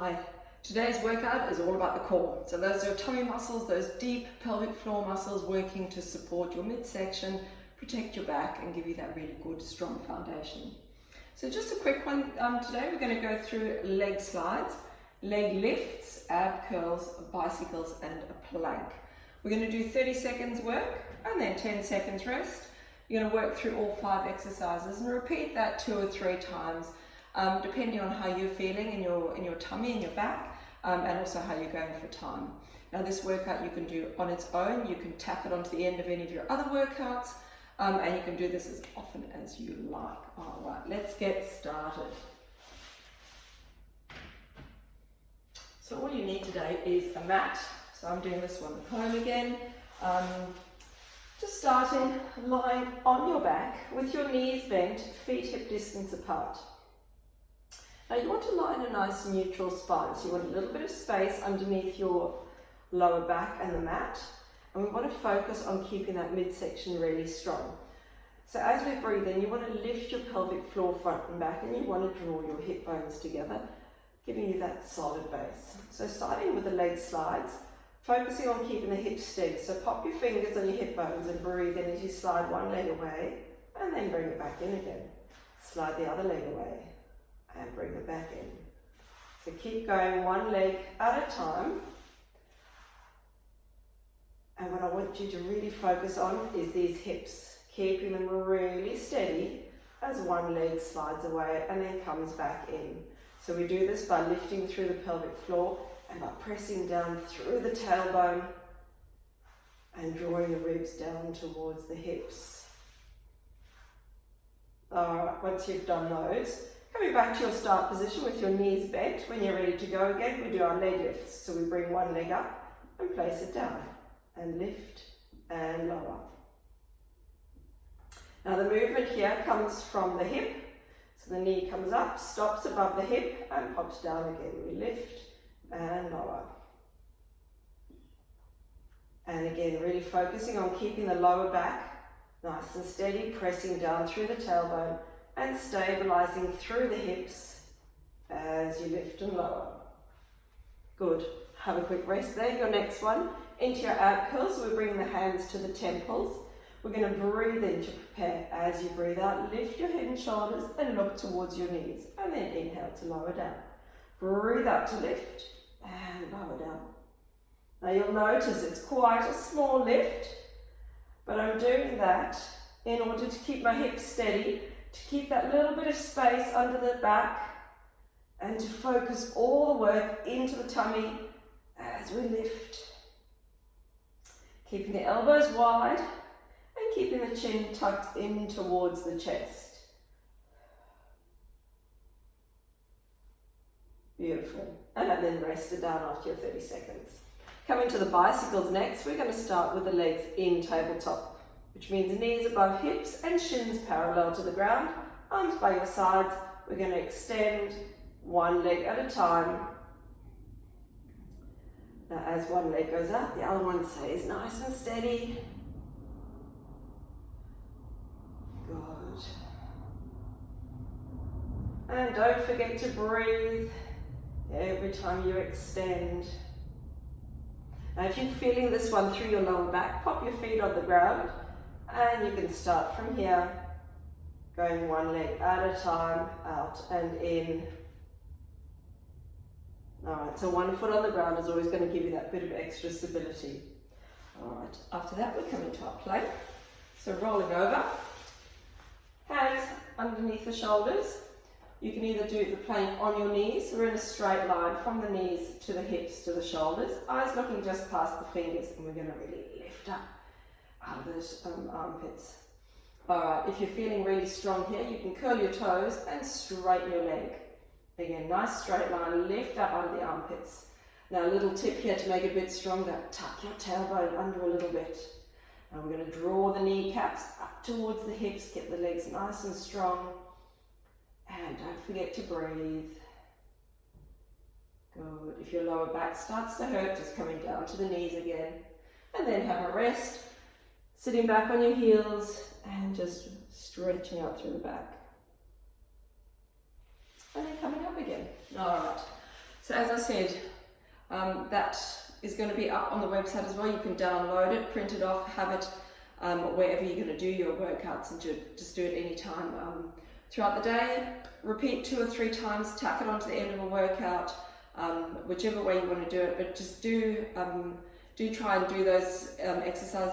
Hi, today's workout is all about the core. So those are your tummy muscles, those deep pelvic floor muscles working to support your midsection, protect your back and give you that really good strong foundation. So just a quick one today, we're going to go through leg slides, leg lifts, ab curls, bicycles and a plank. We're going to do 30 seconds work and then 10 seconds rest. You're going to work through all 5 exercises and repeat that 2 or 3 times. Depending on how you're feeling in your tummy and your back, and also how you're going for time. Now this workout you can do on its own, you can tap it onto the end of any of your other workouts, and you can do this as often as you like. Alright, let's get started. So all you need today is a mat. So I'm doing this one at home again. Just starting lying on your back with your knees bent, feet hip distance apart. Now you want to lie in a nice neutral spine, so you want a little bit of space underneath your lower back and the mat, and we want to focus on keeping that midsection really strong. So as we breathe in, you want to lift your pelvic floor front and back, and you want to draw your hip bones together, giving you that solid base. So starting with the leg slides, focusing on keeping the hips steady. So pop your fingers on your hip bones and breathe in as you slide one leg away, and then bring it back in again. Slide the other leg away and bring it back in. So keep going one leg at a time. And what I want you to really focus on is these hips, keeping them really steady as one leg slides away and then comes back in. So we do this by lifting through the pelvic floor and by pressing down through the tailbone and drawing the ribs down towards the hips. Alright, once you've done those, coming back to your start position with your knees bent. When you're ready to go again, we do our leg lifts. So we bring one leg up and place it down and lift and lower. Now the movement here comes from the hip. So the knee comes up, stops above the hip and pops down again. We lift and lower. And again, really focusing on keeping the lower back nice and steady, pressing down through the tailbone and stabilizing through the hips as you lift and lower. Good. Have a quick rest there. Your next one, into your ab curls, we bring the hands to the temples. We're going to breathe in to prepare. As you breathe out, lift your head and shoulders and look towards your knees. And then inhale to lower down. Breathe out to lift and lower down. Now you'll notice it's quite a small lift, but I'm doing that in order to keep my hips steady, to keep that little bit of space under the back and to focus all the work into the tummy as we lift. Keeping the elbows wide and keeping the chin tucked in towards the chest. Beautiful. And then rest it down after your 30 seconds. Coming to the bicycles next, we're going to start with the legs in tabletop, which means knees above hips and shins parallel to the ground, arms by your sides. We're going to extend one leg at a time. Now as one leg goes up, the other one stays nice and steady. Good. And don't forget to breathe every time you extend. Now if you're feeling this one through your lower back, pop your feet on the ground. And you can start from here, going one leg at a time, out and in. Alright, so one foot on the ground is always going to give you that bit of extra stability. Alright, after that we come into our plank. So rolling over, hands underneath the shoulders. You can either do the plank on your knees, so we're in a straight line from the knees to the hips to the shoulders, eyes looking just past the fingers, and we're going to really lift up out of those armpits. Alright, if you're feeling really strong here, you can curl your toes and straighten your leg. Again, nice straight line, lift up out of the armpits. Now a little tip here to make it a bit stronger, tuck your tailbone under a little bit. And we're going to draw the kneecaps up towards the hips, get the legs nice and strong. And don't forget to breathe. Good. If your lower back starts to hurt, just coming down to the knees again. And then have a rest. Sitting back on your heels and just stretching out through the back. And then coming up again. All right. So as I said, that is going to be up on the website as well. You can download it, print it off, have it wherever you're going to do your workouts, and just do it anytime throughout the day. Repeat 2 or 3 times, tack it onto the end of a workout, whichever way you want to do it, but just do try and do those exercises